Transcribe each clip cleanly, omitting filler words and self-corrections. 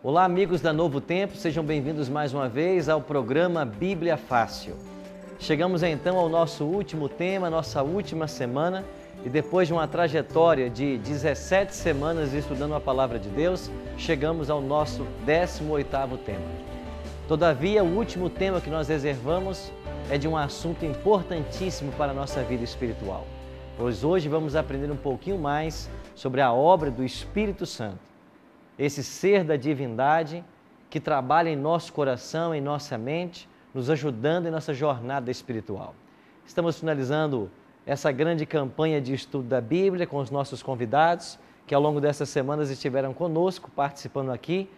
Olá, amigos da Novo Tempo, sejam bem-vindos mais uma vez ao programa Bíblia Fácil. Chegamos então ao nosso último tema, nossa última semana, e depois de uma trajetória de 17 semanas estudando a Palavra de Deus, chegamos ao nosso 18º tema. Todavia, o último tema que nós reservamos é de um assunto importantíssimo para a nossa vida espiritual, pois hoje vamos aprender um pouquinho mais sobre a obra do Espírito Santo, esse ser da divindade que trabalha em nosso coração, em nossa mente, nos ajudando em nossa jornada espiritual. Estamos finalizando essa grande campanha de estudo da Bíblia com os nossos convidados, que ao longo dessas semanas estiveram conosco, participando aqui.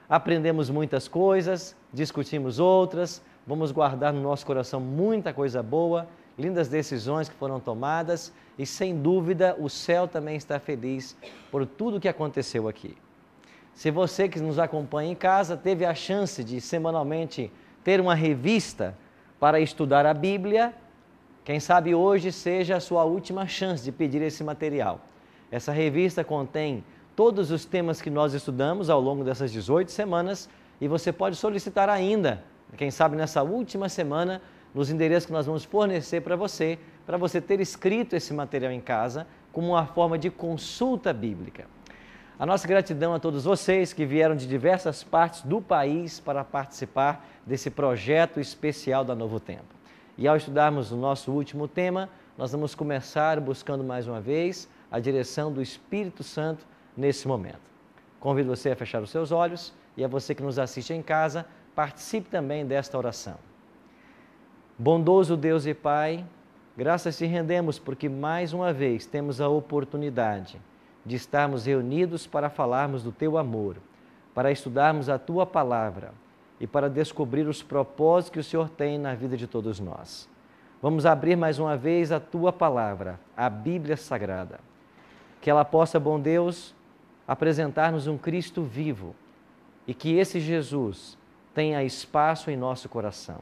Aprendemos muitas coisas, discutimos outras, vamos guardar no nosso coração muita coisa boa, lindas decisões que foram tomadas e, sem dúvida, o céu também está feliz por tudo que aconteceu aqui. Se você que nos acompanha em casa teve a chance de semanalmente ter uma revista para estudar a Bíblia, quem sabe hoje seja a sua última chance de pedir esse material. Essa revista contém todos os temas que nós estudamos ao longo dessas 18 semanas e você pode solicitar ainda, quem sabe nessa última semana, nos endereços que nós vamos fornecer para você ter escrito esse material em casa como uma forma de consulta bíblica. A nossa gratidão a todos vocês que vieram de diversas partes do país para participar desse projeto especial da Novo Tempo. E ao estudarmos o nosso último tema, nós vamos começar buscando mais uma vez a direção do Espírito Santo nesse momento. Convido você a fechar os seus olhos e a você que nos assiste em casa, participe também desta oração. Bondoso Deus e Pai, graças te rendemos porque mais uma vez temos a oportunidade de estarmos reunidos para falarmos do Teu amor, para estudarmos a Tua Palavra e para descobrir os propósitos que o Senhor tem na vida de todos nós. Vamos abrir mais uma vez a Tua Palavra, a Bíblia Sagrada. Que ela possa, bom Deus, apresentar-nos um Cristo vivo e que esse Jesus tenha espaço em nosso coração.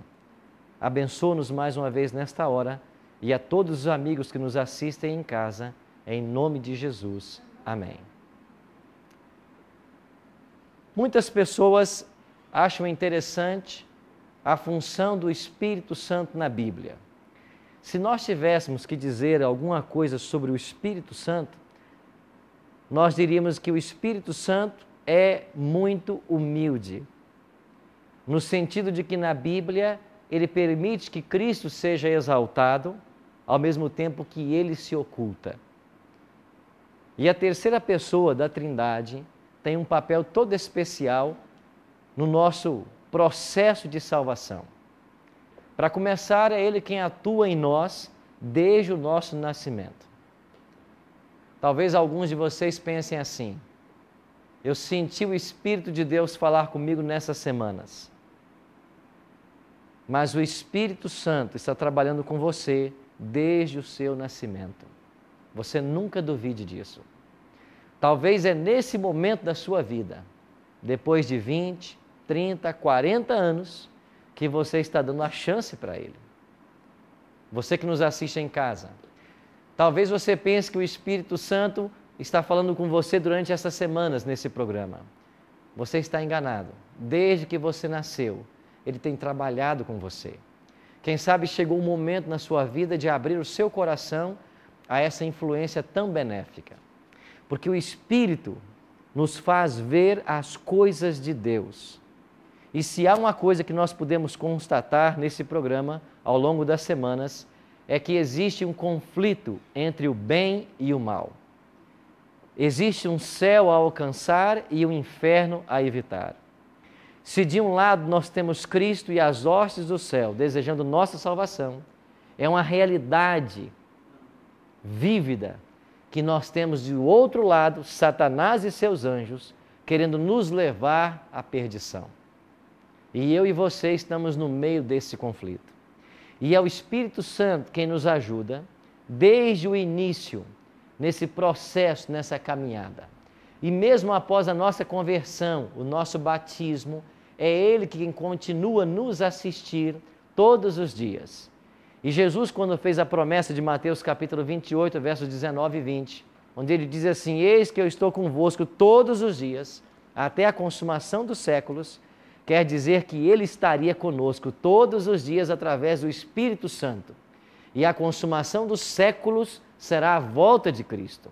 Abençoa-nos mais uma vez nesta hora e a todos os amigos que nos assistem em casa, em nome de Jesus. Amém. Muitas pessoas acham interessante a função do Espírito Santo na Bíblia. Se nós tivéssemos que dizer alguma coisa sobre o Espírito Santo, nós diríamos que o Espírito Santo é muito humilde, no sentido de que na Bíblia ele permite que Cristo seja exaltado, ao mesmo tempo que ele se oculta. E a terceira pessoa da Trindade tem um papel todo especial no nosso processo de salvação. Para começar, é Ele quem atua em nós desde o nosso nascimento. Talvez alguns de vocês pensem assim: eu senti o Espírito de Deus falar comigo nessas semanas. Mas o Espírito Santo está trabalhando com você desde o seu nascimento. Você nunca duvide disso. Talvez é nesse momento da sua vida, depois de 20, 30, 40 anos, que você está dando a chance para Ele. Você que nos assiste em casa, talvez você pense que o Espírito Santo está falando com você durante essas semanas nesse programa. Você está enganado. Desde que você nasceu, Ele tem trabalhado com você. Quem sabe chegou um momento na sua vida de abrir o seu coração a essa influência tão benéfica. Porque o Espírito nos faz ver as coisas de Deus. E se há uma coisa que nós podemos constatar nesse programa, ao longo das semanas, é que existe um conflito entre o bem e o mal. Existe um céu a alcançar e um inferno a evitar. Se de um lado nós temos Cristo e as hostes do céu desejando nossa salvação, é uma realidade vívida que nós temos do outro lado Satanás e seus anjos querendo nos levar à perdição. E eu e você estamos no meio desse conflito. E é o Espírito Santo quem nos ajuda desde o início, nesse processo, nessa caminhada. E mesmo após a nossa conversão, o nosso batismo, é Ele quem continua a nos assistir todos os dias. E Jesus, quando fez a promessa de Mateus capítulo 28, versos 19 e 20, onde Ele diz assim: eis que eu estou convosco todos os dias, até a consumação dos séculos, quer dizer que Ele estaria conosco todos os dias através do Espírito Santo. E a consumação dos séculos será a volta de Cristo.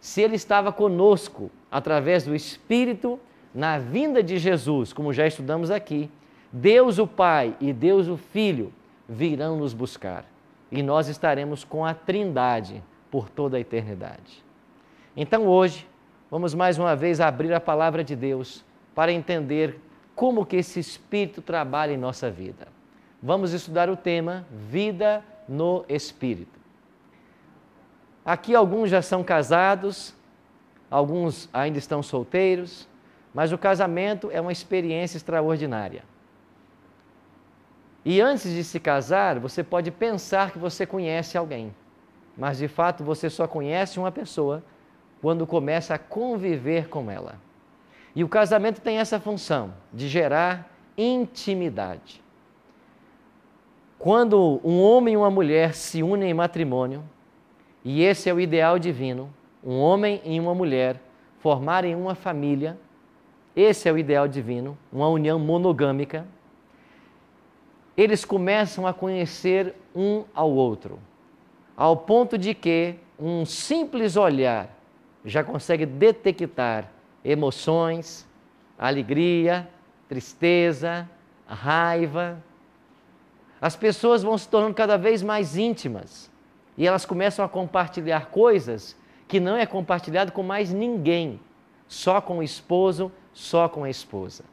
Se Ele estava conosco através do Espírito, na vinda de Jesus, como já estudamos aqui, Deus o Pai e Deus o Filho virão nos buscar. E nós estaremos com a Trindade por toda a eternidade. Então hoje, vamos mais uma vez abrir a palavra de Deus para entender como que esse Espírito trabalha em nossa vida. Vamos estudar o tema Vida no Espírito. Aqui alguns já são casados, alguns ainda estão solteiros, mas o casamento é uma experiência extraordinária. E antes de se casar, você pode pensar que você conhece alguém, mas de fato você só conhece uma pessoa quando começa a conviver com ela. E o casamento tem essa função de gerar intimidade. Quando um homem e uma mulher se unem em matrimônio, e esse é o ideal divino, um homem e uma mulher formarem uma família, esse é o ideal divino, uma união monogâmica, eles começam a conhecer um ao outro, ao ponto de que um simples olhar já consegue detectar emoções, alegria, tristeza, raiva. As pessoas vão se tornando cada vez mais íntimas e elas começam a compartilhar coisas que não é compartilhado com mais ninguém, só com o esposo, só com a esposa.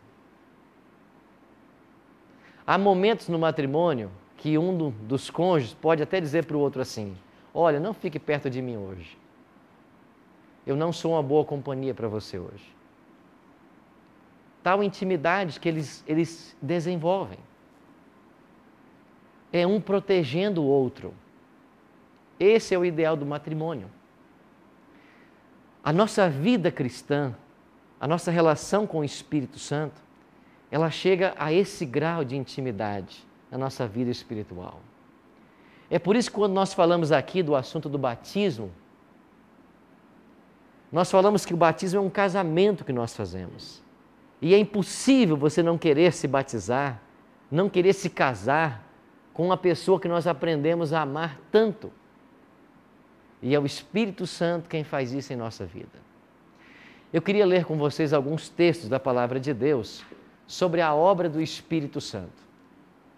Há momentos no matrimônio que um dos cônjuges pode até dizer para o outro assim: olha, não fique perto de mim hoje. Eu não sou uma boa companhia para você hoje. Tal intimidade que eles desenvolvem. É um protegendo o outro. Esse é o ideal do matrimônio. A nossa vida cristã, a nossa relação com o Espírito Santo, ela chega a esse grau de intimidade na nossa vida espiritual. É por isso que quando nós falamos aqui do assunto do batismo, nós falamos que o batismo é um casamento que nós fazemos. E é impossível você não querer se batizar, não querer se casar com uma pessoa que nós aprendemos a amar tanto. E é o Espírito Santo quem faz isso em nossa vida. Eu queria ler com vocês alguns textos da Palavra de Deus sobre a obra do Espírito Santo.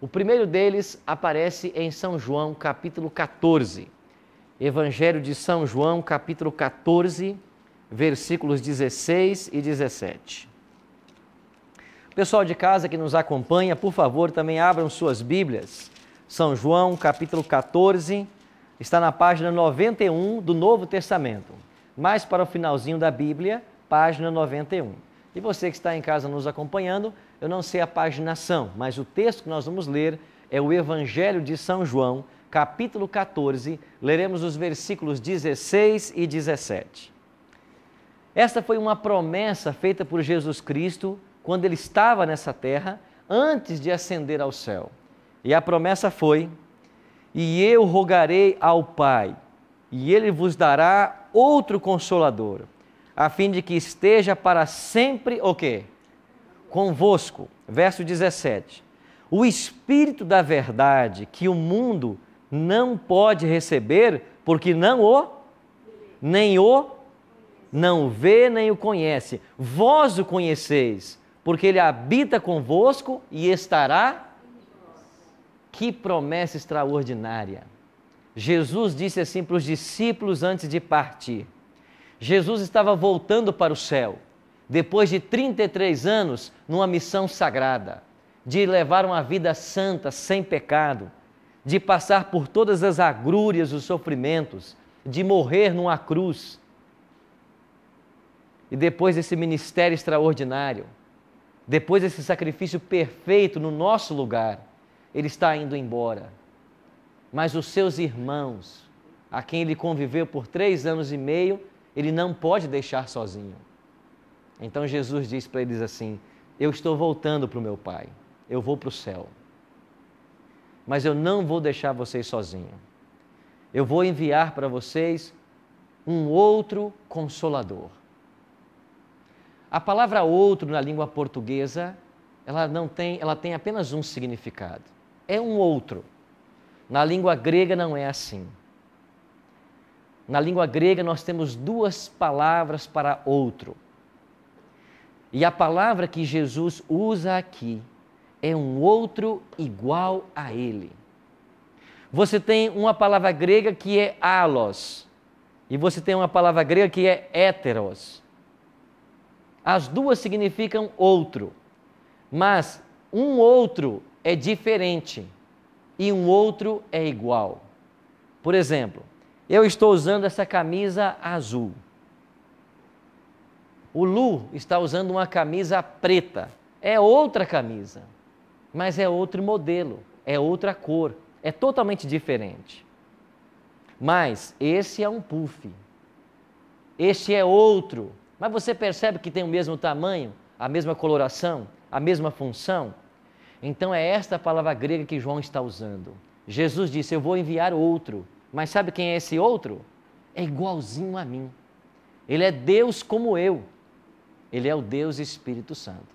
O primeiro deles aparece em São João, capítulo 14. Evangelho de São João, capítulo 14, versículos 16 e 17. Pessoal de casa que nos acompanha, por favor, também abram suas Bíblias. São João, capítulo 14, está na página 91 do Novo Testamento. Mais para o finalzinho da Bíblia, página 91. E você que está em casa nos acompanhando, eu não sei a paginação, mas o texto que nós vamos ler é o Evangelho de São João, capítulo 14, leremos os versículos 16 e 17. Esta foi uma promessa feita por Jesus Cristo quando Ele estava nessa terra, antes de ascender ao céu. E a promessa foi: e eu rogarei ao Pai, e Ele vos dará outro Consolador, a fim de que esteja para sempre, o quê? Convosco. Verso 17. O Espírito da verdade, que o mundo não pode receber, porque não vê, nem o conhece. Vós o conheceis, porque Ele habita convosco e estará. Que promessa extraordinária! Jesus disse assim para os discípulos antes de partir. Jesus estava voltando para o céu, depois de 33 anos numa missão sagrada, de levar uma vida santa, sem pecado, de passar por todas as agrúrias, os sofrimentos, de morrer numa cruz. E depois desse ministério extraordinário, depois desse sacrifício perfeito no nosso lugar, Ele está indo embora. Mas os seus irmãos, a quem Ele conviveu por 3 anos e meio, Ele não pode deixar sozinho. Então Jesus diz para eles assim: eu estou voltando para o meu Pai, eu vou para o céu. Mas eu não vou deixar vocês sozinhos. Eu vou enviar para vocês um outro Consolador. A palavra outro na língua portuguesa, ela tem apenas um significado. É um outro. Na língua grega não é assim. Na língua grega nós temos duas palavras para outro. E a palavra que Jesus usa aqui é um outro igual a ele. Você tem uma palavra grega que é allos, e você tem uma palavra grega que é heteros. As duas significam outro, mas um outro é diferente e um outro é igual. Por exemplo, eu estou usando essa camisa azul. O Lu está usando uma camisa preta. É outra camisa, mas é outro modelo, é outra cor, é totalmente diferente. Mas esse é um puff, este é outro. Mas você percebe que tem o mesmo tamanho, a mesma coloração, a mesma função? Então é esta palavra grega que João está usando. Jesus disse, eu vou enviar outro. Mas sabe quem é esse outro? É igualzinho a mim. Ele é Deus como eu. Ele é o Deus Espírito Santo.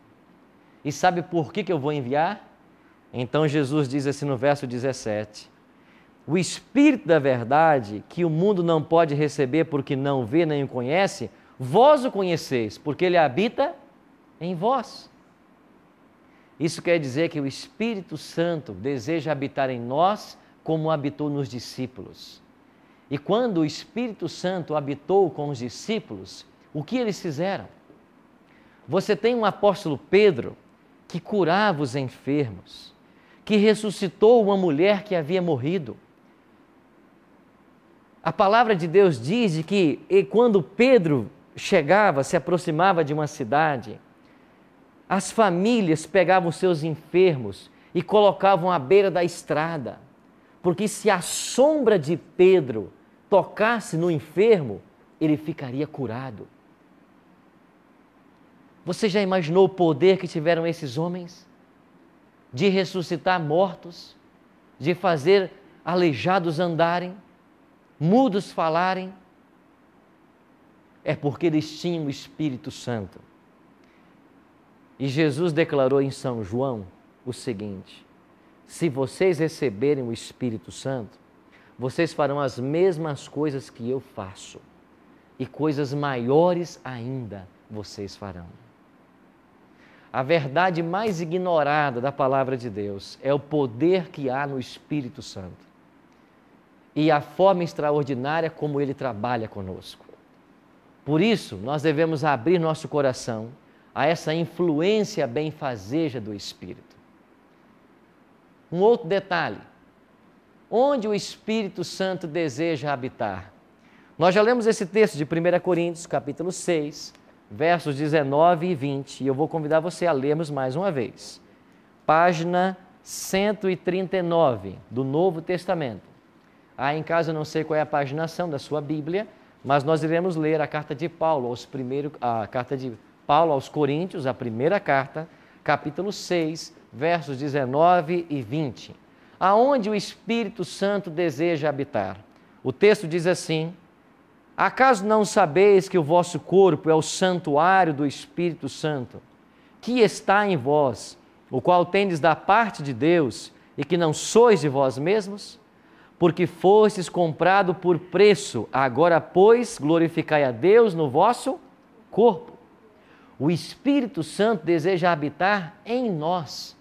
E sabe por que eu vou enviar? Então Jesus diz assim no verso 17, o Espírito da verdade, que o mundo não pode receber porque não vê nem o conhece, vós o conheceis, porque ele habita em vós. Isso quer dizer que o Espírito Santo deseja habitar em nós como habitou nos discípulos. E quando o Espírito Santo habitou com os discípulos, o que eles fizeram? Você tem um apóstolo Pedro que curava os enfermos, que ressuscitou uma mulher que havia morrido. A palavra de Deus diz que quando Pedro chegava, se aproximava de uma cidade, as famílias pegavam seus enfermos e colocavam à beira da estrada, porque se a sombra de Pedro tocasse no enfermo, ele ficaria curado. Você já imaginou o poder que tiveram esses homens? De ressuscitar mortos, de fazer aleijados andarem, mudos falarem? É porque eles tinham o Espírito Santo. E Jesus declarou em São João o seguinte, se vocês receberem o Espírito Santo, vocês farão as mesmas coisas que eu faço, e coisas maiores ainda vocês farão. A verdade mais ignorada da palavra de Deus é o poder que há no Espírito Santo e a forma extraordinária como ele trabalha conosco. Por isso, nós devemos abrir nosso coração a essa influência benfazeja do Espírito. Um outro detalhe, onde o Espírito Santo deseja habitar? Nós já lemos esse texto de 1 Coríntios, capítulo 6, versos 19 e 20, e eu vou convidar você a lermos mais uma vez. Página 139 do Novo Testamento. Aí em casa eu não sei qual é a paginação da sua Bíblia, mas nós iremos ler a carta de Paulo aos Coríntios, a primeira carta, capítulo 6, versos 19 e 20, aonde o Espírito Santo deseja habitar. O texto diz assim, acaso não sabeis que o vosso corpo é o santuário do Espírito Santo, que está em vós, o qual tendes da parte de Deus, e que não sois de vós mesmos? Porque fostes comprado por preço, agora, pois, glorificai a Deus no vosso corpo. O Espírito Santo deseja habitar em nós.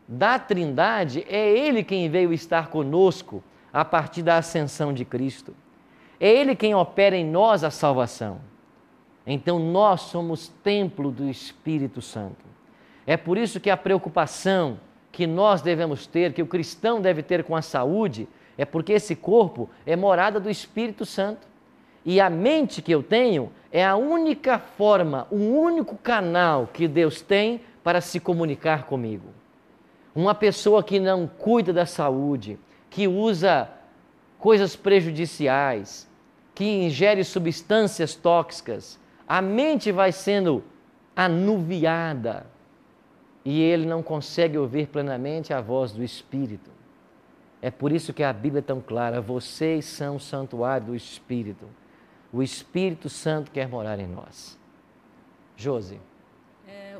Da Trindade, é Ele quem veio estar conosco a partir da ascensão de Cristo. É Ele quem opera em nós a salvação. Então, nós somos templo do Espírito Santo. É por isso que a preocupação que nós devemos ter, que o cristão deve ter com a saúde, é porque esse corpo é morada do Espírito Santo. E a mente que eu tenho é a única forma, o único canal que Deus tem para se comunicar comigo. Uma pessoa que não cuida da saúde, que usa coisas prejudiciais, que ingere substâncias tóxicas, a mente vai sendo anuviada e ele não consegue ouvir plenamente a voz do Espírito. É por isso que a Bíblia é tão clara, vocês são o santuário do Espírito. O Espírito Santo quer morar em nós. Josi.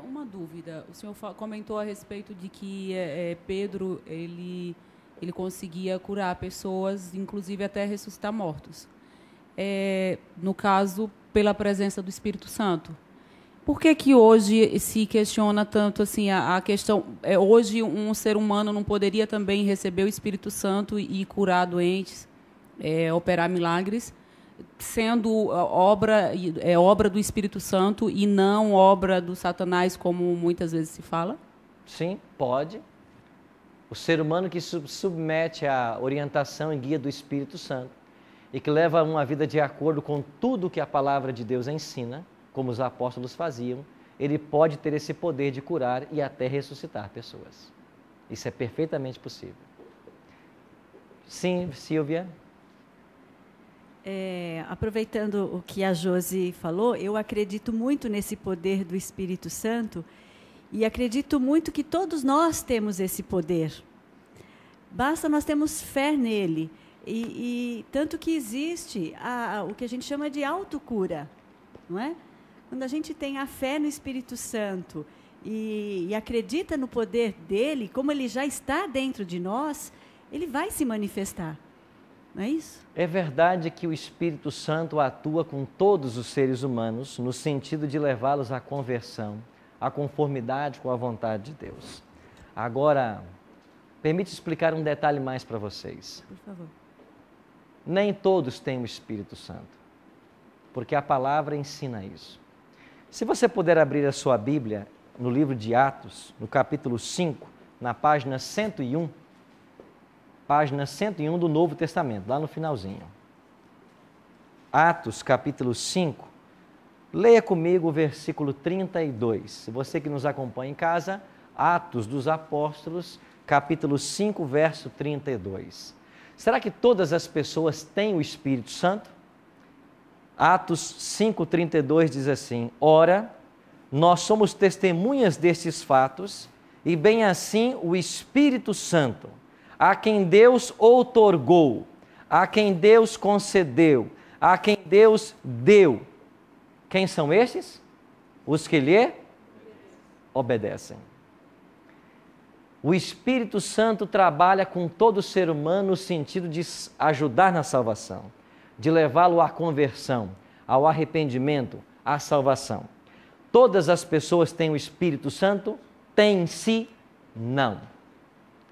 Uma dúvida. O senhor comentou a respeito de que Pedro ele conseguia curar pessoas, inclusive até ressuscitar mortos. No caso, pela presença do Espírito Santo. Por que hoje se questiona tanto assim a questão? Hoje um ser humano não poderia também receber o Espírito Santo e curar doentes, operar milagres, sendo obra do Espírito Santo e não obra do Satanás, como muitas vezes se fala? Sim, pode. O ser humano que submete à orientação e guia do Espírito Santo e que leva uma vida de acordo com tudo que a palavra de Deus ensina, como os apóstolos faziam, ele pode ter esse poder de curar e até ressuscitar pessoas. Isso é perfeitamente possível. Sim, Silvia? Aproveitando o que a Josi falou, eu acredito muito nesse poder do Espírito Santo e acredito muito que todos nós temos esse poder. Basta nós termos fé nele. E tanto que existe o que a gente chama de autocura, não é? Quando a gente tem a fé no Espírito Santo e acredita no poder dele, como ele já está dentro de nós, ele vai se manifestar. Não é isso? É verdade que o Espírito Santo atua com todos os seres humanos no sentido de levá-los à conversão, à conformidade com a vontade de Deus. Agora, permite explicar um detalhe mais para vocês. Por favor. Nem todos têm o Espírito Santo, porque a palavra ensina isso. Se você puder abrir a sua Bíblia no livro de Atos, no capítulo 5, na página 101, página 101 do Novo Testamento, lá no finalzinho. Atos, capítulo 5, leia comigo o versículo 32. Se você que nos acompanha em casa, Atos dos Apóstolos, capítulo 5, verso 32. Será que todas as pessoas têm o Espírito Santo? Atos 5,32 diz assim: Ora, nós somos testemunhas destes fatos, e bem assim o Espírito Santo, a quem Deus outorgou, a quem Deus concedeu, a quem Deus deu. Quem são estes? Os que lhe obedecem. O Espírito Santo trabalha com todo ser humano no sentido de ajudar na salvação, de levá-lo à conversão, ao arrependimento, à salvação. Todas as pessoas têm o Espírito Santo? Tem em si? Não.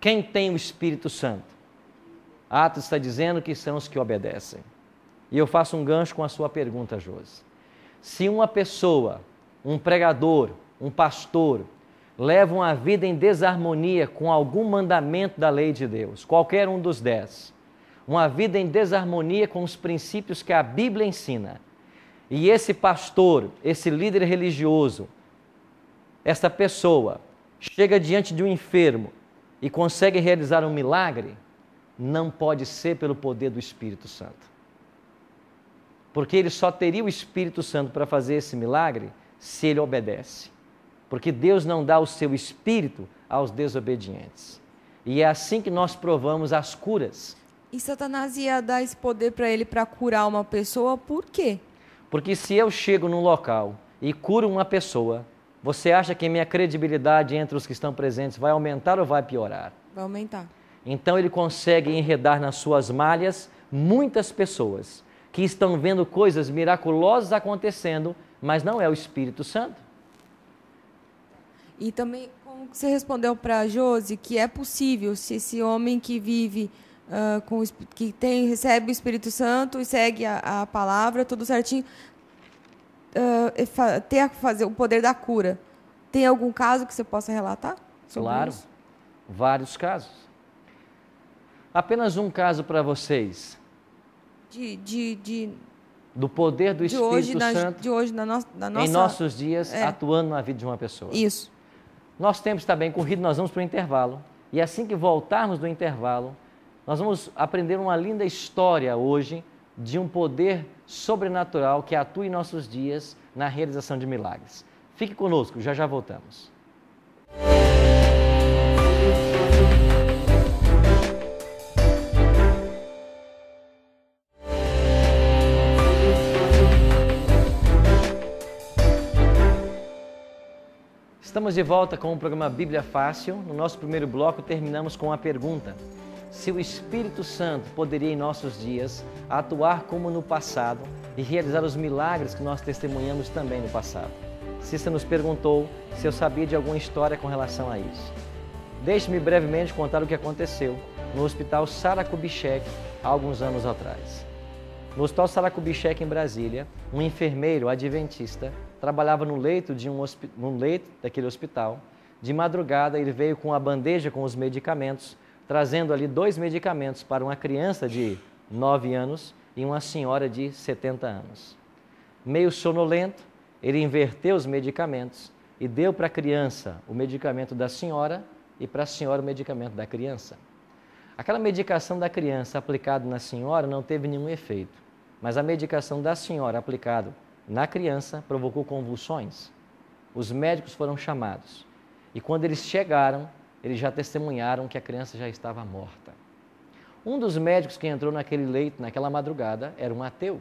Quem tem o Espírito Santo? Atos está dizendo que são os que obedecem. E eu faço um gancho com a sua pergunta, Josi. Se uma pessoa, um pregador, um pastor, leva uma vida em desarmonia com algum mandamento da lei de Deus, qualquer um dos 10, uma vida em desarmonia com os princípios que a Bíblia ensina, e esse pastor, esse líder religioso, essa pessoa chega diante de um enfermo e consegue realizar um milagre, não pode ser pelo poder do Espírito Santo. Porque ele só teria o Espírito Santo para fazer esse milagre se ele obedece. Porque Deus não dá o seu Espírito aos desobedientes. E é assim que nós provamos as curas. E Satanás ia dar esse poder para ele para curar uma pessoa, por quê? Porque se eu chego num local e curo uma pessoa, você acha que minha credibilidade entre os que estão presentes vai aumentar ou vai piorar? Vai aumentar. Então ele consegue enredar nas suas malhas muitas pessoas que estão vendo coisas miraculosas acontecendo, mas não é o Espírito Santo. E também, como você respondeu para a Josi, que é possível, se esse homem que vive, recebe o Espírito Santo e segue a palavra, tudo certinho, fazer o poder da cura. Tem algum caso que você possa relatar sobre Claro, isso? Vários casos. Apenas um caso para vocês. Do poder do Espírito Santo de hoje, na nossa... em nossos dias, atuando na vida de uma pessoa. Isso. Nosso tempo está bem corrido, nós vamos para o intervalo. E assim que voltarmos do intervalo, nós vamos aprender uma linda história hoje de um poder sobrenatural que atua em nossos dias na realização de milagres. Fique conosco, já já voltamos. Estamos de volta com o programa Bíblia Fácil. No nosso primeiro bloco terminamos com a pergunta: se o Espírito Santo poderia em nossos dias atuar como no passado e realizar os milagres que nós testemunhamos também no passado? Cissa nos perguntou se eu sabia de alguma história com relação a isso. Deixe-me brevemente contar o que aconteceu no Hospital Sara Kubitschek há alguns anos atrás. No Hospital Sara Kubitschek, em Brasília, um enfermeiro adventista trabalhava no leito daquele hospital. De madrugada, ele veio com a bandeja com os medicamentos, trazendo ali 2 medicamentos para uma criança de 9 anos e uma senhora de 70 anos. Meio sonolento, ele inverteu os medicamentos e deu para a criança o medicamento da senhora e para a senhora o medicamento da criança. Aquela medicação da criança aplicada na senhora não teve nenhum efeito, mas a medicação da senhora aplicada na criança provocou convulsões. Os médicos foram chamados e quando eles chegaram, eles já testemunharam que a criança já estava morta. Um dos médicos que entrou naquele leito, naquela madrugada, era um ateu.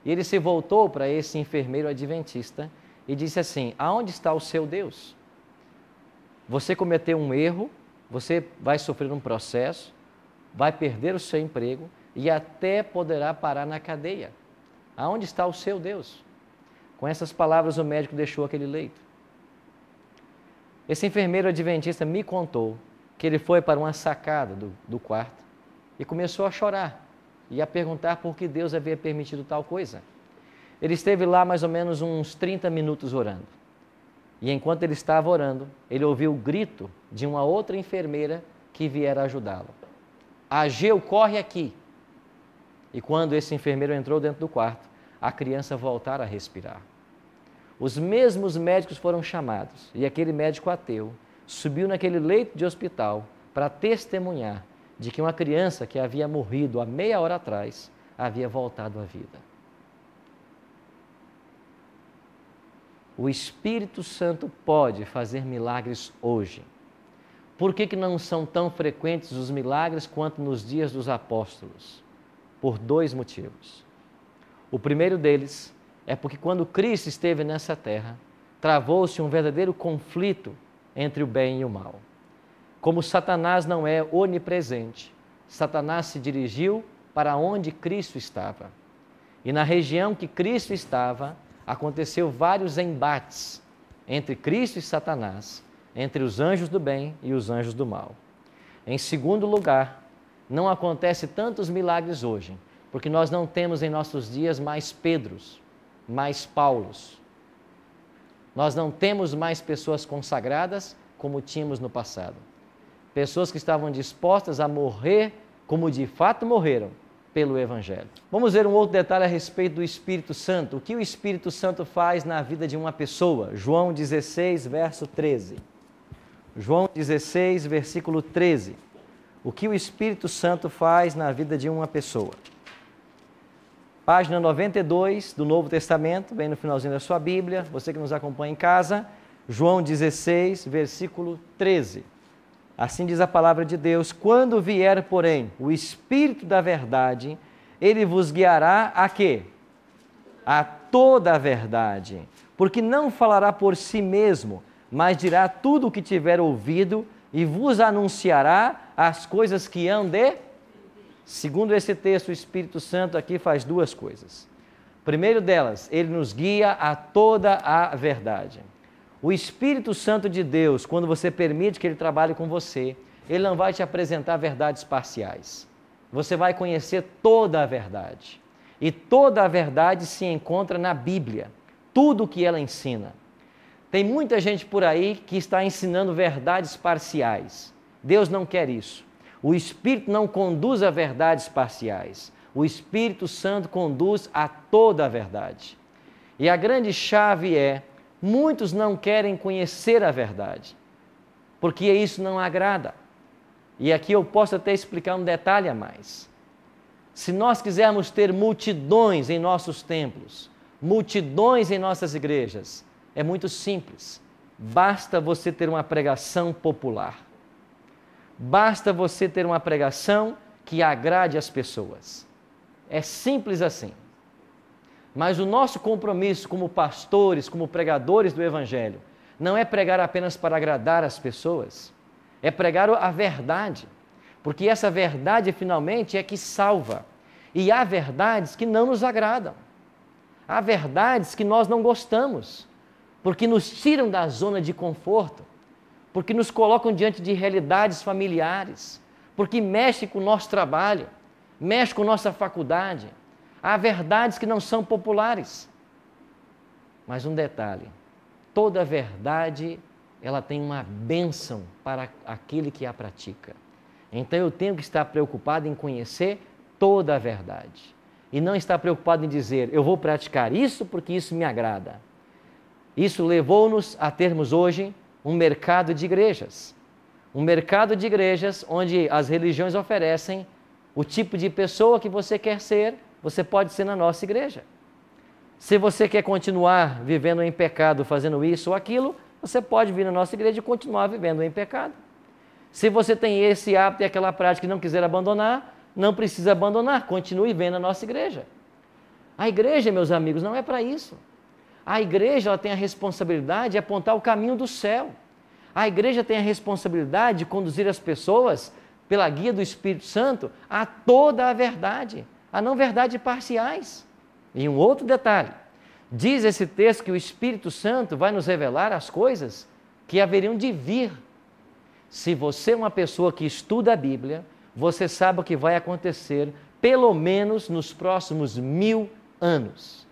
E ele se voltou para esse enfermeiro adventista e disse assim: aonde está o seu Deus? Você cometeu um erro, você vai sofrer um processo, vai perder o seu emprego e até poderá parar na cadeia. Aonde está o seu Deus? Com essas palavras, o médico deixou aquele leito. Esse enfermeiro adventista me contou que ele foi para uma sacada do quarto e começou a chorar e a perguntar por que Deus havia permitido tal coisa. Ele esteve lá mais ou menos uns 30 minutos orando. E enquanto ele estava orando, ele ouviu o grito de uma outra enfermeira que viera ajudá-lo. Ageu, corre aqui! E quando esse enfermeiro entrou dentro do quarto, a criança voltara a respirar. Os mesmos médicos foram chamados e aquele médico ateu subiu naquele leito de hospital para testemunhar de que uma criança que havia morrido há meia hora atrás havia voltado à vida. O Espírito Santo pode fazer milagres hoje. Por que não são tão frequentes os milagres quanto nos dias dos apóstolos? Por 2 motivos. O primeiro deles é porque quando Cristo esteve nessa terra, travou-se um verdadeiro conflito entre o bem e o mal. Como Satanás não é onipresente, Satanás se dirigiu para onde Cristo estava. E na região que Cristo estava, aconteceu vários embates entre Cristo e Satanás, entre os anjos do bem e os anjos do mal. Em segundo lugar, não acontece tantos milagres hoje, porque nós não temos em nossos dias mais Pedros, mais Paulos. Nós não temos mais pessoas consagradas como tínhamos no passado. Pessoas que estavam dispostas a morrer como de fato morreram pelo Evangelho. Vamos ver um outro detalhe a respeito do Espírito Santo. O que o Espírito Santo faz na vida de uma pessoa? João 16, verso 13. João 16, versículo 13. O que o Espírito Santo faz na vida de uma pessoa? Página 92 do Novo Testamento, bem no finalzinho da sua Bíblia, você que nos acompanha em casa, João 16, versículo 13. Assim diz a palavra de Deus: quando vier, porém, o Espírito da verdade, ele vos guiará a quê? A toda a verdade, porque não falará por si mesmo, mas dirá tudo o que tiver ouvido e vos anunciará as coisas que hão de... Segundo esse texto, o Espírito Santo aqui faz 2 coisas. Primeiro delas, ele nos guia a toda a verdade. O Espírito Santo de Deus, quando você permite que ele trabalhe com você, ele não vai te apresentar verdades parciais. Você vai conhecer toda a verdade. E toda a verdade se encontra na Bíblia. Tudo o que ela ensina. Tem muita gente por aí que está ensinando verdades parciais. Deus não quer isso. O Espírito não conduz a verdades parciais. O Espírito Santo conduz a toda a verdade. E a grande chave é: muitos não querem conhecer a verdade, porque isso não agrada. E aqui eu posso até explicar um detalhe a mais. Se nós quisermos ter multidões em nossos templos, multidões em nossas igrejas, é muito simples. Basta você ter uma pregação popular. Basta você ter uma pregação que agrade as pessoas. É simples assim. Mas o nosso compromisso como pastores, como pregadores do Evangelho, não é pregar apenas para agradar as pessoas, é pregar a verdade, porque essa verdade finalmente é que salva. E há verdades que não nos agradam, há verdades que nós não gostamos, porque nos tiram da zona de conforto, porque nos colocam diante de realidades familiares, porque mexe com o nosso trabalho, mexe com nossa faculdade. Há verdades que não são populares. Mas um detalhe, toda verdade, ela tem uma bênção para aquele que a pratica. Então eu tenho que estar preocupado em conhecer toda a verdade. E não estar preocupado em dizer, eu vou praticar isso porque isso me agrada. Isso levou-nos a termos hoje um mercado de igrejas. Um mercado de igrejas onde as religiões oferecem o tipo de pessoa que você quer ser, você pode ser na nossa igreja. Se você quer continuar vivendo em pecado, fazendo isso ou aquilo, você pode vir na nossa igreja e continuar vivendo em pecado. Se você tem esse hábito e aquela prática e não quiser abandonar, não precisa abandonar, continue vendo a nossa igreja. A igreja, meus amigos, não é para isso. A igreja ela tem a responsabilidade de apontar o caminho do céu. A igreja tem a responsabilidade de conduzir as pessoas, pela guia do Espírito Santo, a toda a verdade, a não verdade parciais. E um outro detalhe, diz esse texto que o Espírito Santo vai nos revelar as coisas que haveriam de vir. Se você é uma pessoa que estuda a Bíblia, você sabe o que vai acontecer pelo menos nos próximos 1000 anos.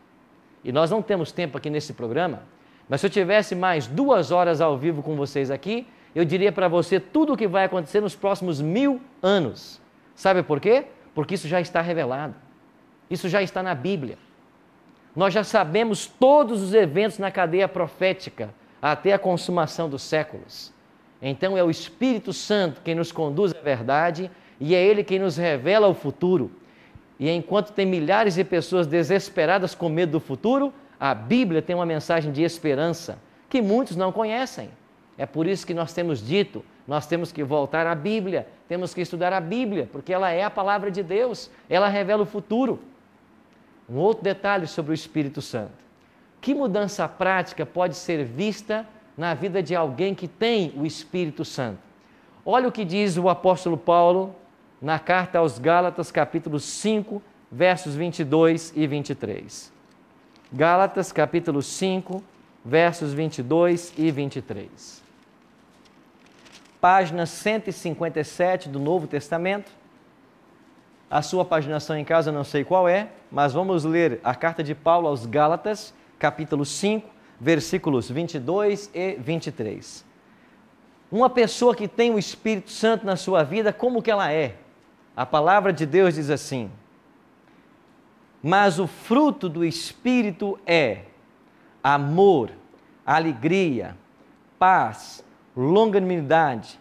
E nós não temos tempo aqui nesse programa, mas se eu tivesse mais 2 horas ao vivo com vocês aqui, eu diria para você tudo o que vai acontecer nos próximos 1000 anos. Sabe por quê? Porque isso já está revelado. Isso já está na Bíblia. Nós já sabemos todos os eventos na cadeia profética até a consumação dos séculos. Então é o Espírito Santo quem nos conduz à verdade e é Ele quem nos revela o futuro. E enquanto tem milhares de pessoas desesperadas com medo do futuro, a Bíblia tem uma mensagem de esperança que muitos não conhecem. É por isso que nós temos dito, nós temos que voltar à Bíblia, temos que estudar a Bíblia, porque ela é a palavra de Deus, ela revela o futuro. Um outro detalhe sobre o Espírito Santo. Que mudança prática pode ser vista na vida de alguém que tem o Espírito Santo? Olha o que diz o apóstolo Paulo na carta aos Gálatas, capítulo 5, versos 22 e 23. Gálatas, capítulo 5, versos 22 e 23. Página 157 do Novo Testamento. A sua paginação em casa eu não sei qual é, mas vamos ler a carta de Paulo aos Gálatas, capítulo 5, versículos 22 e 23. Uma pessoa que tem o Espírito Santo na sua vida, como que ela é? A palavra de Deus diz assim: mas o fruto do Espírito é amor, alegria, paz, longanimidade,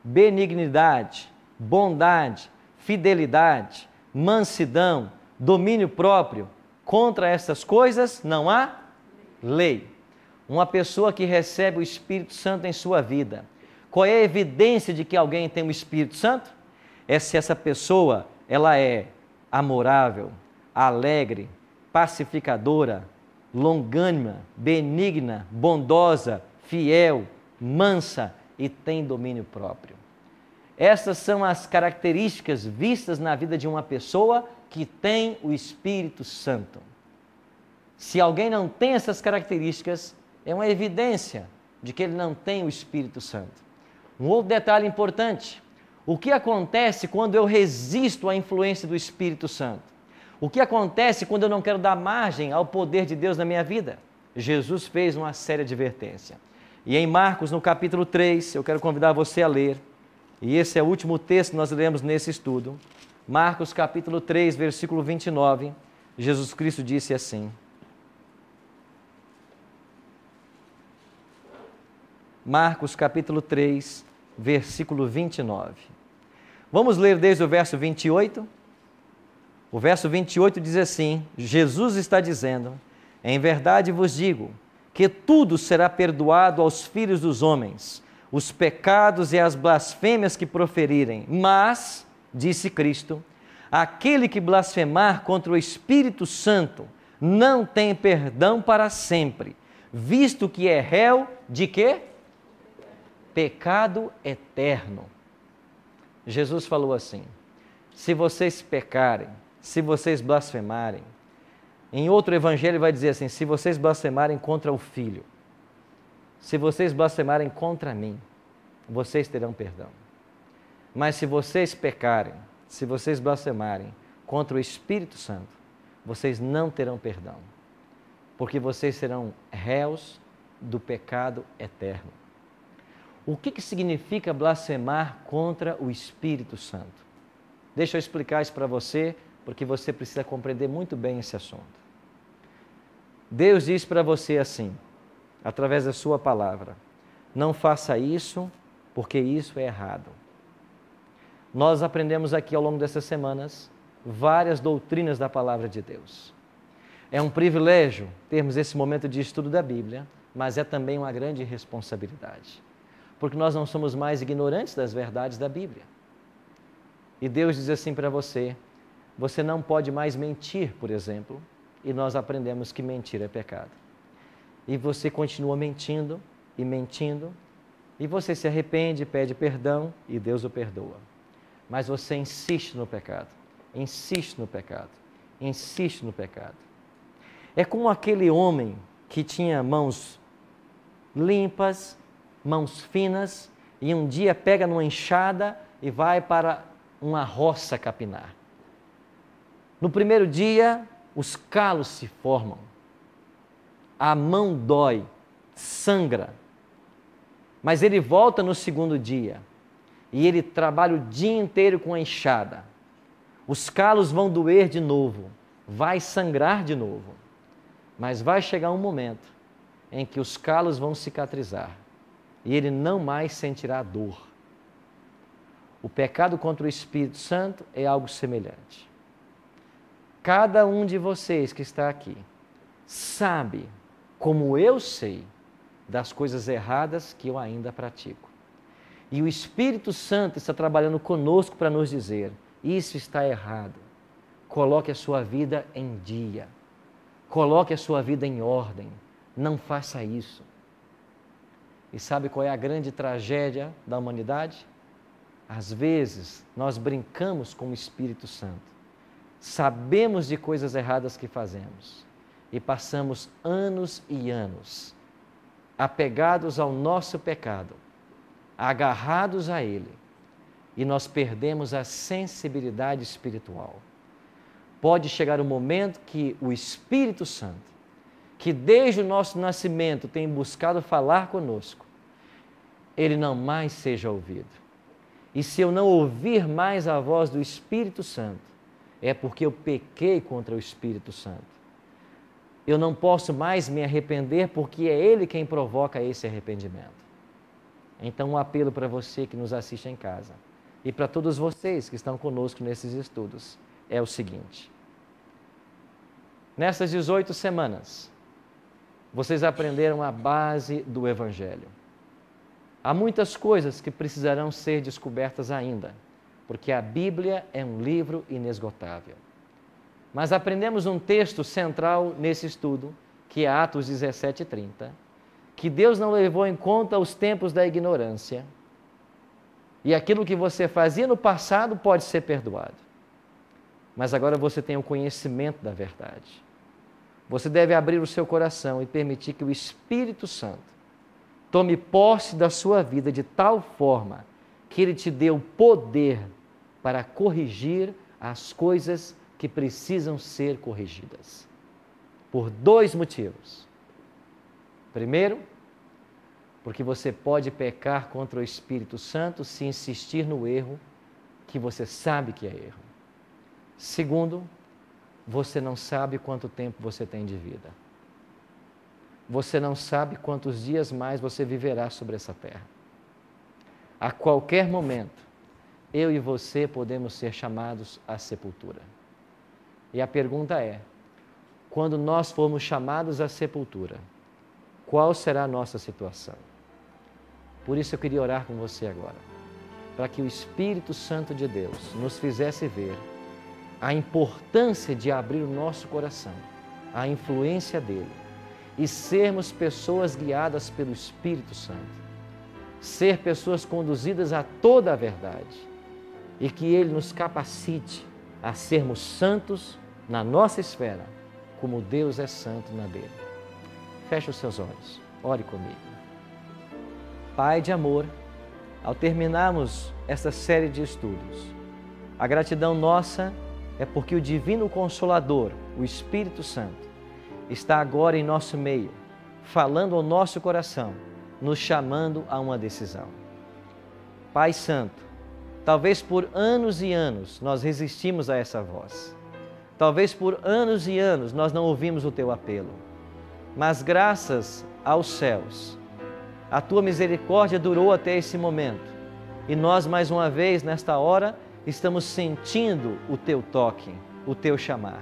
benignidade, bondade, fidelidade, mansidão, domínio próprio. Contra essas coisas não há lei. Uma pessoa que recebe o Espírito Santo em sua vida, qual é a evidência de que alguém tem o Espírito Santo? É se essa pessoa ela é amorável, alegre, pacificadora, longânima, benigna, bondosa, fiel, mansa e tem domínio próprio. Essas são as características vistas na vida de uma pessoa que tem o Espírito Santo. Se alguém não tem essas características, é uma evidência de que ele não tem o Espírito Santo. Um outro detalhe importante: o que acontece quando eu resisto à influência do Espírito Santo? O que acontece quando eu não quero dar margem ao poder de Deus na minha vida? Jesus fez uma séria advertência. E em Marcos, no capítulo 3, eu quero convidar você a ler, e esse é o último texto que nós lemos nesse estudo. Marcos, capítulo 3, versículo 29, Jesus Cristo disse assim: Marcos, capítulo 3, versículo 29. Vamos ler desde o verso 28? O verso 28 diz assim: Jesus está dizendo: em verdade vos digo, que tudo será perdoado aos filhos dos homens, os pecados e as blasfêmias que proferirem. Mas, disse Cristo, aquele que blasfemar contra o Espírito Santo não tem perdão para sempre, visto que é réu de quê? Pecado eterno. Jesus falou assim: se vocês pecarem, se vocês blasfemarem, em outro evangelho vai dizer assim: se vocês blasfemarem contra o Filho, se vocês blasfemarem contra mim, vocês terão perdão. Mas se vocês pecarem, se vocês blasfemarem contra o Espírito Santo, vocês não terão perdão, porque vocês serão réus do pecado eterno. O que significa blasfemar contra o Espírito Santo? Deixa eu explicar isso para você, porque você precisa compreender muito bem esse assunto. Deus diz para você assim, através da sua palavra: não faça isso, porque isso é errado. Nós aprendemos aqui ao longo dessas semanas várias doutrinas da palavra de Deus. É um privilégio termos esse momento de estudo da Bíblia, mas é também uma grande responsabilidade, porque nós não somos mais ignorantes das verdades da Bíblia. E Deus diz assim para você: você não pode mais mentir, por exemplo, e nós aprendemos que mentir é pecado. E você continua mentindo, e você se arrepende, pede perdão, e Deus o perdoa. Mas você insiste no pecado, insiste no pecado, insiste no pecado. É como aquele homem que tinha mãos limpas, mãos finas, e um dia pega numa enxada e vai para uma roça capinar. No primeiro dia, os calos se formam, a mão dói, sangra. Mas ele volta no segundo dia e ele trabalha o dia inteiro com a enxada. Os calos vão doer de novo, vai sangrar de novo. Mas vai chegar um momento em que os calos vão cicatrizar e ele não mais sentirá dor. O pecado contra o Espírito Santo é algo semelhante. Cada um de vocês que está aqui sabe, como eu sei, das coisas erradas que eu ainda pratico. E o Espírito Santo está trabalhando conosco para nos dizer: isso está errado. Coloque a sua vida em dia. Coloque a sua vida em ordem. Não faça isso. E sabe qual é a grande tragédia da humanidade? Às vezes, nós brincamos com o Espírito Santo. Sabemos de coisas erradas que fazemos. E passamos anos e anos apegados ao nosso pecado, agarrados a ele, e nós perdemos a sensibilidade espiritual. Pode chegar um momento que o Espírito Santo, que desde o nosso nascimento tem buscado falar conosco, ele não mais seja ouvido. E se eu não ouvir mais a voz do Espírito Santo, é porque eu pequei contra o Espírito Santo. Eu não posso mais me arrepender, porque é Ele quem provoca esse arrependimento. Então, um apelo para você que nos assiste em casa e para todos vocês que estão conosco nesses estudos é o seguinte: nessas 18 semanas, vocês aprenderam a base do Evangelho. Há muitas coisas que precisarão ser descobertas ainda, porque a Bíblia é um livro inesgotável. Mas aprendemos um texto central nesse estudo, que é Atos 17:30, que Deus não levou em conta os tempos da ignorância, e aquilo que você fazia no passado pode ser perdoado. Mas agora você tem o conhecimento da verdade. Você deve abrir o seu coração e permitir que o Espírito Santo tome posse da sua vida de tal forma que Ele te dê o poder para corrigir as coisas que precisam ser corrigidas. Por 2 motivos. Primeiro, porque você pode pecar contra o Espírito Santo se insistir no erro que você sabe que é erro. Segundo, você não sabe quanto tempo você tem de vida. Você não sabe quantos dias mais você viverá sobre essa terra. A qualquer momento, eu e você podemos ser chamados à sepultura. E a pergunta é: quando nós formos chamados à sepultura, qual será a nossa situação? Por isso eu queria orar com você agora, para que o Espírito Santo de Deus nos fizesse ver a importância de abrir o nosso coração, a influência dele, e sermos pessoas guiadas pelo Espírito Santo. Ser pessoas conduzidas a toda a verdade e que Ele nos capacite a sermos santos na nossa esfera, como Deus é santo na dele. Feche os seus olhos, ore comigo. Pai de amor, ao terminarmos esta série de estudos, a gratidão nossa é porque o Divino Consolador, o Espírito Santo, está agora em nosso meio, falando ao nosso coração, nos chamando a uma decisão. Pai Santo, talvez por anos e anos nós resistimos a essa voz. Talvez por anos e anos nós não ouvimos o Teu apelo. Mas graças aos céus, a Tua misericórdia durou até esse momento. E nós, mais uma vez, nesta hora, estamos sentindo o Teu toque, o Teu chamar.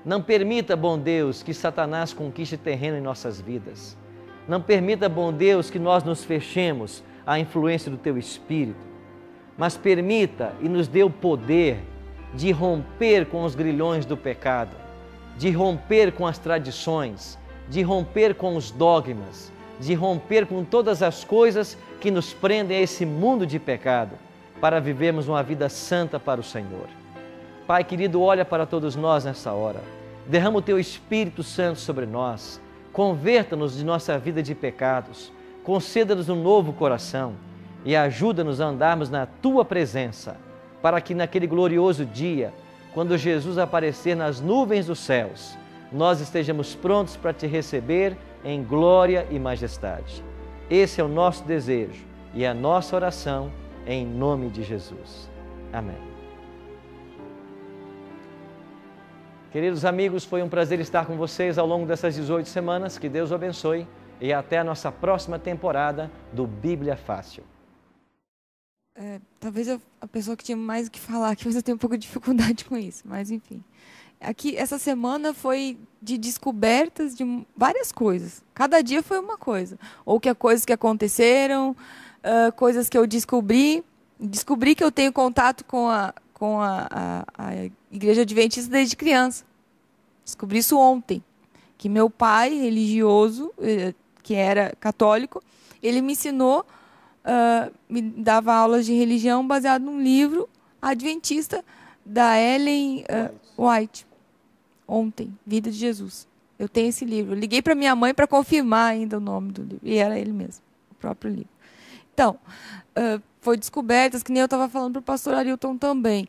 Não permita, bom Deus, que Satanás conquiste terreno em nossas vidas. Não permita, bom Deus, que nós nos fechemos à influência do Teu Espírito. Mas permita e nos dê o poder de romper com os grilhões do pecado, de romper com as tradições, de romper com os dogmas, de romper com todas as coisas que nos prendem a esse mundo de pecado, para vivermos uma vida santa para o Senhor. Pai querido, olha para todos nós nessa hora. Derrama o Teu Espírito Santo sobre nós. Converta-nos de nossa vida de pecados. Conceda-nos um novo coração e ajuda-nos a andarmos na Tua presença, para que naquele glorioso dia, quando Jesus aparecer nas nuvens dos céus, nós estejamos prontos para Te receber em glória e majestade. Esse é o nosso desejo e a nossa oração em nome de Jesus. Amém. Queridos amigos, foi um prazer estar com vocês ao longo dessas 18 semanas. Que Deus o abençoe e até a nossa próxima temporada do Bíblia Fácil. Talvez a pessoa que tinha mais o que falar aqui, mas eu tenho um pouco de dificuldade com isso. Mas, enfim. Aqui, essa semana foi de descobertas de várias coisas. Cada dia foi uma coisa. Ou que coisas que aconteceram, coisas que eu descobri. Descobri que eu tenho contato com a Igreja Adventista desde criança. Descobri isso ontem. Que meu pai, religioso, que era católico, ele me ensinou, me dava aulas de religião baseado num livro adventista da Ellen White. Ontem, Vida de Jesus. Eu tenho esse livro. Eu liguei para minha mãe para confirmar ainda o nome do livro. E era ele mesmo, o próprio livro. Então, foi descobertas, que nem eu estava falando para o pastor Arilton também.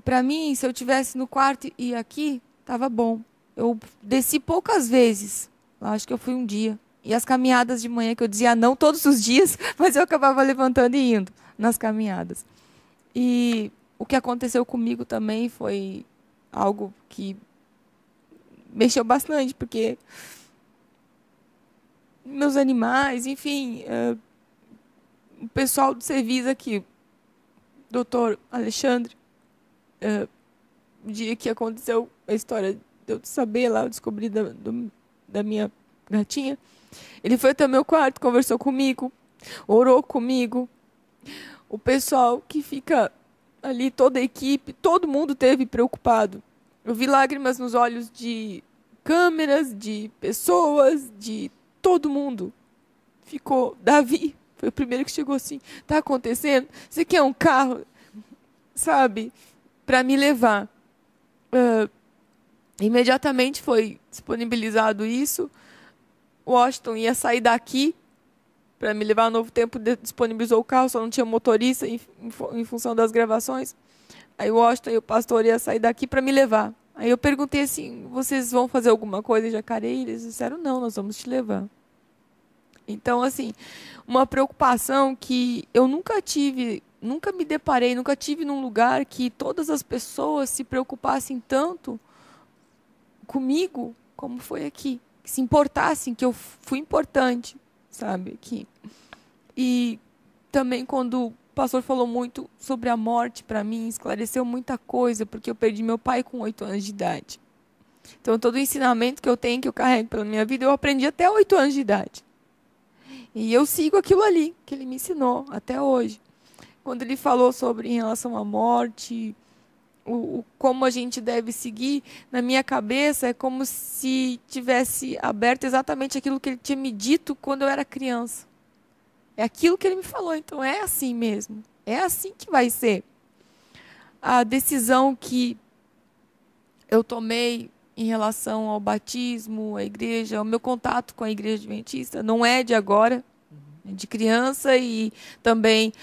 Para mim, se eu estivesse no quarto e aqui, estava bom. Eu desci poucas vezes. Acho que eu fui um dia. E as caminhadas de manhã, que eu dizia não todos os dias, mas eu acabava levantando e indo nas caminhadas. E o que aconteceu comigo também foi algo que mexeu bastante, porque meus animais, enfim, o pessoal do serviço aqui, doutor Alexandre, o dia que aconteceu a história de eu saber lá, eu descobri da minha gatinha, ele foi até o meu quarto, conversou comigo, orou comigo. O pessoal que fica ali, toda a equipe, todo mundo teve preocupado. Eu vi lágrimas nos olhos de câmeras, de pessoas, de todo mundo. Ficou, Davi foi o primeiro que chegou assim, tá acontecendo? Você quer um carro, sabe, para me levar? Imediatamente foi disponibilizado isso. Washington ia sair daqui para me levar. A Novo Tempo disponibilizou o carro, só não tinha motorista em função das gravações. Aí o Washington e o pastor iam sair daqui para me levar. Aí eu perguntei assim, vocês vão fazer alguma coisa em Jacareí? Eles disseram, não, nós vamos te levar. Então, assim, uma preocupação que eu nunca tive, nunca me deparei, nunca tive num lugar que todas as pessoas se preocupassem tanto comigo como foi aqui. Que se importassem, que eu fui importante, sabe, aqui. E também quando o pastor falou muito sobre a morte para mim, esclareceu muita coisa, porque eu perdi meu pai com 8 anos de idade. Então, todo o ensinamento que eu tenho, que eu carrego pela minha vida, eu aprendi até 8 anos de idade. E eu sigo aquilo ali, que ele me ensinou, até hoje. Quando ele falou sobre em relação à morte, como a gente deve seguir, na minha cabeça é como se tivesse aberto exatamente aquilo que ele tinha me dito quando eu era criança. É aquilo que ele me falou, então é assim mesmo. É assim que vai ser. A decisão que eu tomei em relação ao batismo, à igreja, o meu contato com a igreja adventista não é de agora, é de criança, e também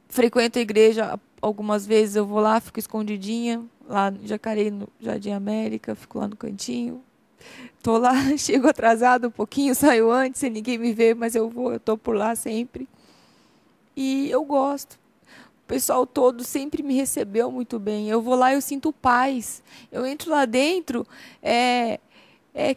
frequento a igreja algumas vezes. Eu vou lá, fico escondidinha, lá em Jacareí, no Jardim América, fico lá no cantinho. Estou lá, chego atrasado um pouquinho, saio antes, sem ninguém me ver, mas eu estou por lá sempre. E eu gosto. O pessoal todo sempre me recebeu muito bem. Eu vou lá e eu sinto paz. Eu entro lá dentro,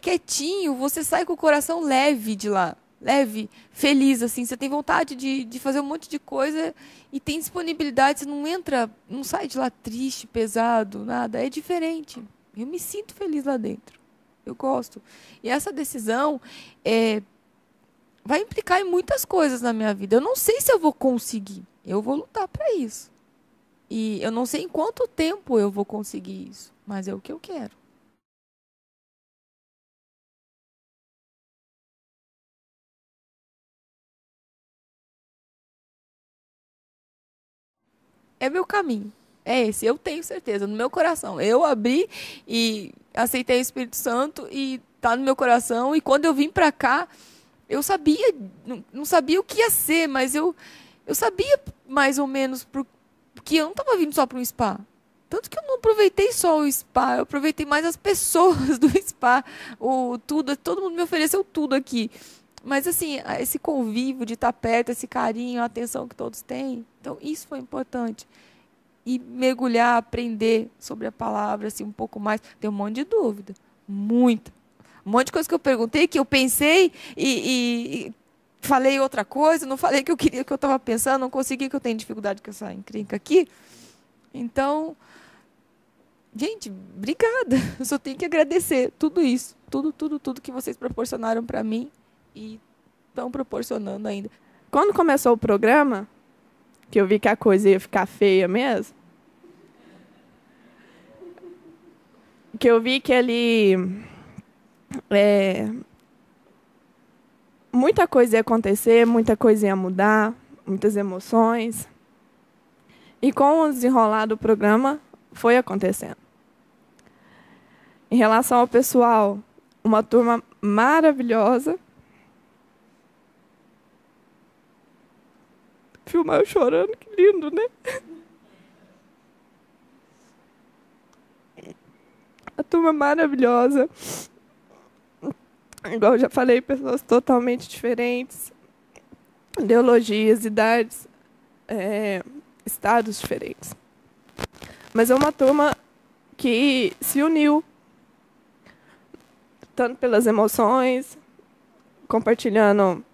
quietinho, você sai com o coração leve de lá. Leve, feliz, assim. Você tem vontade de fazer um monte de coisa e tem disponibilidade. Você não entra, não sai de lá triste, pesado, nada. É diferente. Eu me sinto feliz lá dentro. Eu gosto. E essa decisão vai implicar em muitas coisas na minha vida. Eu não sei se eu vou conseguir. Eu vou lutar para isso. E eu não sei em quanto tempo eu vou conseguir isso. Mas é o que eu quero. É meu caminho. É esse, eu tenho certeza, no meu coração. Eu abri e aceitei o Espírito Santo e está no meu coração. E quando eu vim para cá, eu sabia, não sabia o que ia ser, mas eu sabia mais ou menos, porque eu não estava vindo só para um spa. Tanto que eu não aproveitei só o spa, eu aproveitei mais as pessoas do spa. Todo mundo me ofereceu tudo aqui. Mas, assim, esse convívio de estar perto, esse carinho, a atenção que todos têm. Então, isso foi importante. E mergulhar, aprender sobre a palavra, assim, um pouco mais. Tem um monte de dúvida. Muita. Um monte de coisa que eu perguntei, que eu pensei e falei outra coisa, não falei que eu queria, que eu estava pensando, não consegui, que eu tenho dificuldade com essa encrenca aqui. Então, gente, obrigada. Eu só tenho que agradecer tudo isso. Tudo que vocês proporcionaram para mim e estão proporcionando ainda. Quando começou o programa, que eu vi que a coisa ia ficar feia mesmo, que eu vi que ali muita coisa ia acontecer, muita coisa ia mudar, muitas emoções. E com o desenrolar do programa, foi acontecendo. Em relação ao pessoal, uma turma maravilhosa. Filmar eu chorando, que lindo, né? A turma maravilhosa. Igual eu já falei, pessoas totalmente diferentes, ideologias, idades, estados diferentes. Mas é uma turma que se uniu, tanto pelas emoções, compartilhando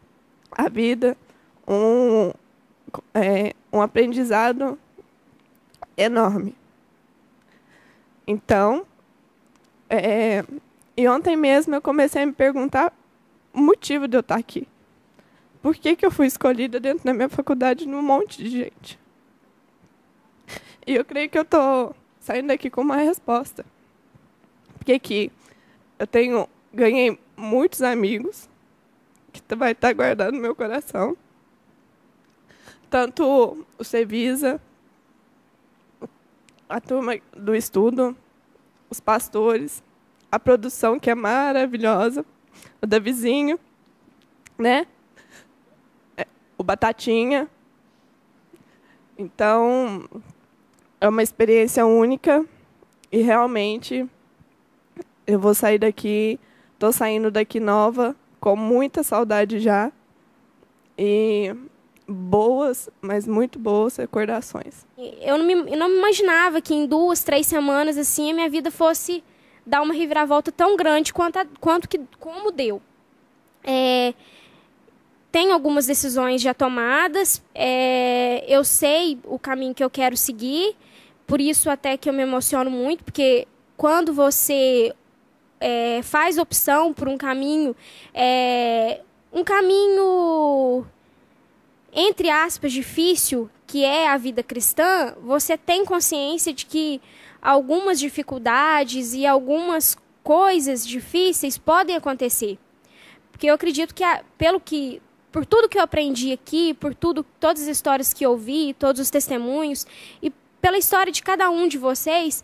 a vida, um aprendizado enorme. Então, e ontem mesmo eu comecei a me perguntar o motivo de eu estar aqui. Por que eu fui escolhida dentro da minha faculdade num monte de gente? E eu creio que eu estou saindo daqui com uma resposta. Porque aqui eu ganhei muitos amigos, que vai estar guardado no meu coração. Tanto o Cevisa, a turma do estudo, os pastores, a produção, que é maravilhosa, o Davizinho, né? O Batatinha. Então, é uma experiência única e realmente eu vou sair daqui, estou saindo daqui nova, com muita saudade já e boas, mas muito boas recordações. Eu não me imaginava que em 2, 3 semanas assim a minha vida fosse dar uma reviravolta tão grande como deu. Tem algumas decisões já tomadas, eu sei o caminho que eu quero seguir, por isso até que eu me emociono muito, porque quando você faz opção por um caminho entre aspas, difícil, que é a vida cristã, você tem consciência de que algumas dificuldades e algumas coisas difíceis podem acontecer. Porque eu acredito que, por tudo que eu aprendi aqui, todas as histórias que eu ouvi, todos os testemunhos, e pela história de cada um de vocês,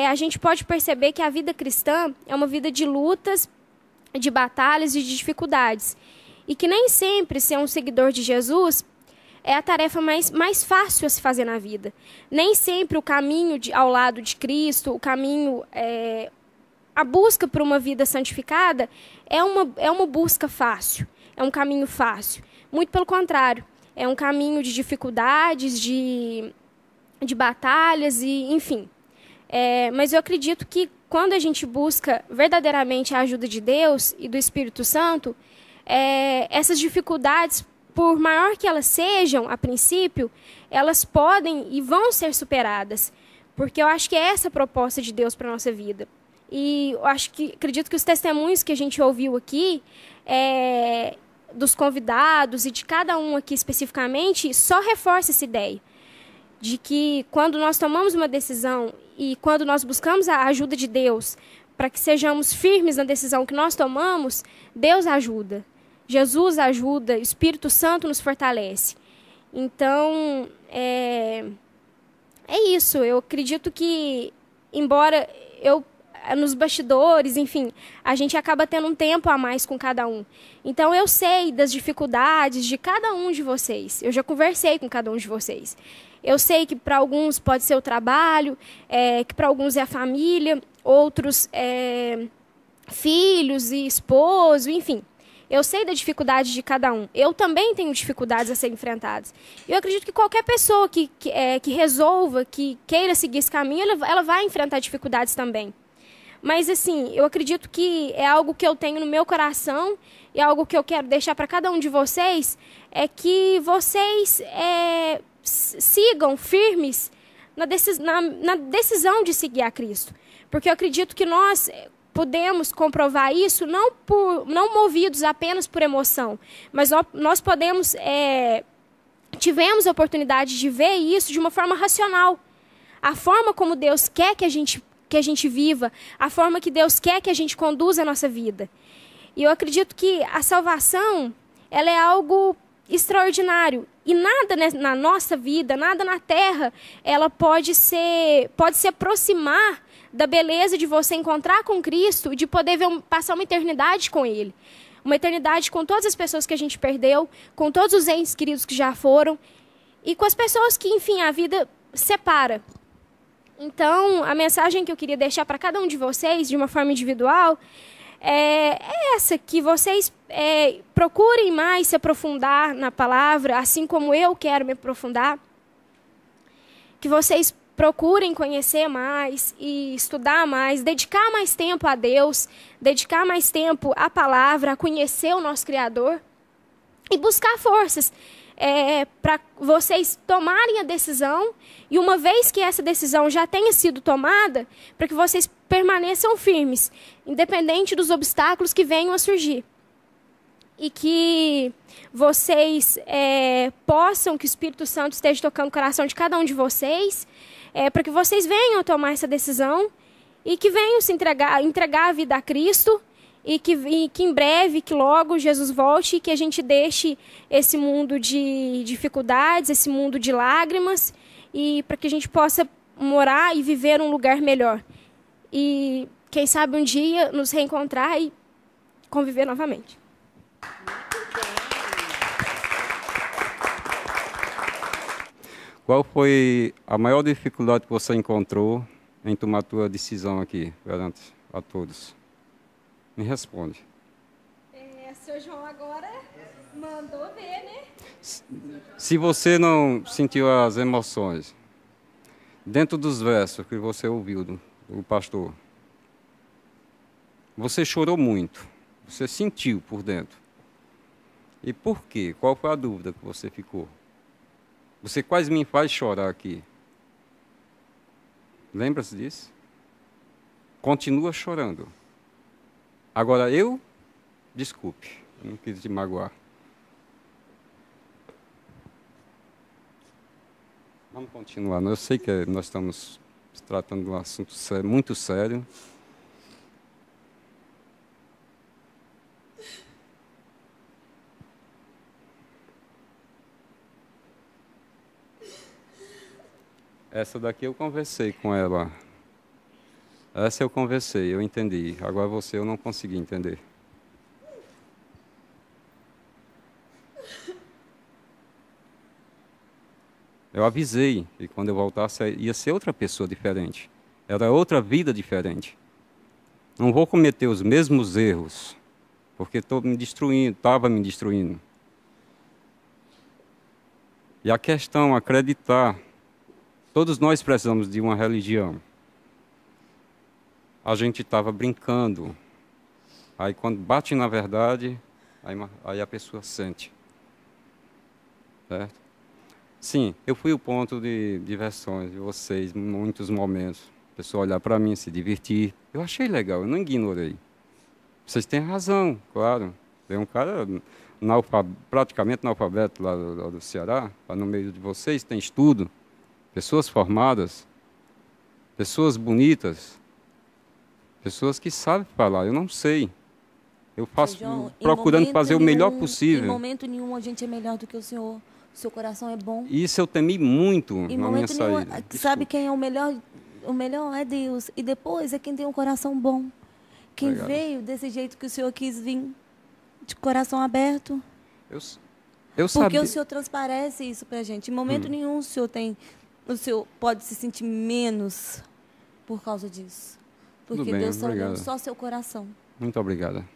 a gente pode perceber que a vida cristã é uma vida de lutas, de batalhas e de dificuldades. E que nem sempre ser um seguidor de Jesus é a tarefa mais fácil a se fazer na vida. Nem sempre o caminho ao lado de Cristo, o caminho, a busca por uma vida santificada é uma busca fácil, é um caminho fácil. Muito pelo contrário, é um caminho de dificuldades, de batalhas, e enfim. Mas eu acredito que quando a gente busca verdadeiramente a ajuda de Deus e do Espírito Santo, essas dificuldades, por maior que elas sejam, a princípio, elas podem e vão ser superadas. Porque eu acho que é essa a proposta de Deus para a nossa vida. E eu acredito que os testemunhos que a gente ouviu aqui, dos convidados e de cada um aqui especificamente, só reforça essa ideia. De que quando nós tomamos uma decisão e quando nós buscamos a ajuda de Deus para que sejamos firmes na decisão que nós tomamos, Deus ajuda. Jesus ajuda, o Espírito Santo nos fortalece. Então, é isso. Eu acredito que, embora nos bastidores, enfim, a gente acaba tendo um tempo a mais com cada um. Então, eu sei das dificuldades de cada um de vocês. Eu já conversei com cada um de vocês. Eu sei que para alguns pode ser o trabalho, que para alguns é a família, outros filhos e esposo, enfim. Eu sei da dificuldade de cada um. Eu também tenho dificuldades a serem enfrentadas. Eu acredito que qualquer pessoa que resolva, que queira seguir esse caminho, ela vai enfrentar dificuldades também. Mas, assim, eu acredito que é algo que eu tenho no meu coração e algo que eu quero deixar para cada um de vocês, é que vocês sigam firmes na decisão de seguir a Cristo. Porque eu acredito que nós podemos comprovar isso não movidos apenas por emoção, mas nós podemos, tivemos a oportunidade de ver isso de uma forma racional. A forma como Deus quer que a gente viva, a forma que Deus quer que a gente conduza a nossa vida. E eu acredito que a salvação, ela é algo extraordinário. E nada na nossa vida, nada na terra, ela pode se aproximar da beleza de você encontrar com Cristo e de poder passar uma eternidade com Ele. Uma eternidade com todas as pessoas que a gente perdeu, com todos os entes queridos que já foram e com as pessoas que, enfim, a vida separa. Então, a mensagem que eu queria deixar para cada um de vocês, de uma forma individual, é essa, que vocês procurem mais se aprofundar na palavra, assim como eu quero me aprofundar. Que vocês procurem conhecer mais e estudar mais, dedicar mais tempo a Deus, dedicar mais tempo à palavra, a conhecer o nosso Criador e buscar forças para vocês tomarem a decisão, e uma vez que essa decisão já tenha sido tomada, para que vocês permaneçam firmes, independente dos obstáculos que venham a surgir. E que vocês possam, que o Espírito Santo esteja tocando o coração de cada um de vocês, para que vocês venham tomar essa decisão e que venham se entregar a vida a Cristo, e que em breve, que logo Jesus volte e que a gente deixe esse mundo de dificuldades, esse mundo de lágrimas, e para que a gente possa morar e viver um lugar melhor. E quem sabe um dia nos reencontrar e conviver novamente. Qual foi a maior dificuldade que você encontrou em tomar a tua decisão aqui, perante a todos? Me responde. Seu João agora mandou ver, né? Se você não sentiu as emoções, dentro dos versos que você ouviu do pastor, você chorou muito, você sentiu por dentro. E por quê? Qual foi a dúvida que você ficou? Você quase me faz chorar aqui. Lembra-se disso? Continua chorando. Agora desculpe, eu não quis te magoar. Vamos continuar. Eu sei que nós estamos se tratando de um assunto muito sério. Essa daqui eu conversei com ela. Essa eu conversei, eu entendi. Agora você eu não consegui entender. Eu avisei que quando eu voltasse ia ser outra pessoa diferente. Era outra vida diferente. Não vou cometer os mesmos erros, porque estou me destruindo, estava me destruindo. E a questão, acreditar. Todos nós precisamos de uma religião. A gente estava brincando. Aí quando bate na verdade, aí a pessoa sente. Certo? Sim, eu fui o ponto de diversões de vocês em muitos momentos. A pessoa olhar para mim, se divertir. Eu achei legal, eu não ignorei. Vocês têm razão, claro. Tem um cara praticamente analfabeto lá do Ceará, lá no meio de vocês, tem estudo. Pessoas formadas, pessoas bonitas, pessoas que sabem falar. Eu não sei. Eu faço João, procurando fazer o melhor possível. Em momento nenhum a gente é melhor do que o senhor. O seu coração é bom. Isso eu temi muito Em na minha momento nenhum, saída. sabe quem é o melhor? O melhor é Deus. E depois é quem tem um coração bom. Quem Obrigado. veio desse jeito que o senhor quis vir, de coração aberto. Eu Porque sabia. o senhor transparece isso pra gente. Em momento nenhum o senhor pode se sentir menos por causa disso. Porque Tudo bem, Deus está olhando obrigado. só seu coração. Muito obrigada.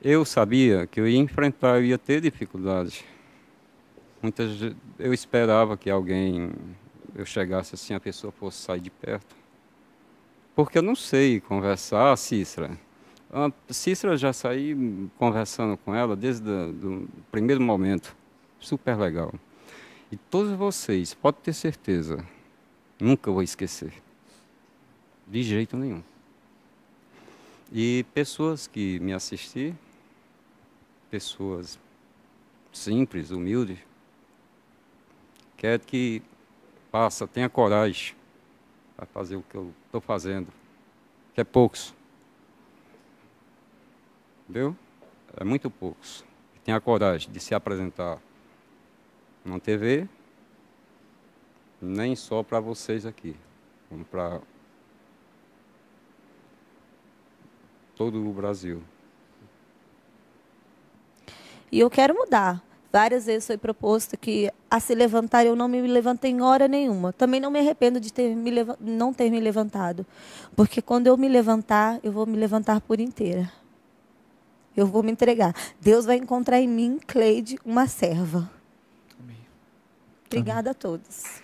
Eu sabia que eu ia enfrentar, eu ia ter dificuldades. Eu esperava que eu chegasse assim, a pessoa fosse sair de perto. Porque eu não sei conversar, Cícera. Cícera já saí conversando com ela desde o primeiro momento. Super legal. E todos vocês, pode ter certeza, nunca vou esquecer. De jeito nenhum. E pessoas que me assistiram, pessoas simples, humildes, quero que tenha coragem para fazer o que eu estou fazendo, que é poucos. Entendeu? É muito poucos. Tenha coragem de se apresentar na TV, nem só para vocês aqui, como para todo o Brasil. E eu quero mudar. Várias vezes foi proposto que a se levantar, eu não me levantei em hora nenhuma. Também não me arrependo de não ter me levantado. Porque quando eu me levantar, eu vou me levantar por inteira. Eu vou me entregar. Deus vai encontrar em mim, Cleide, uma serva. Amém. Obrigada a todos.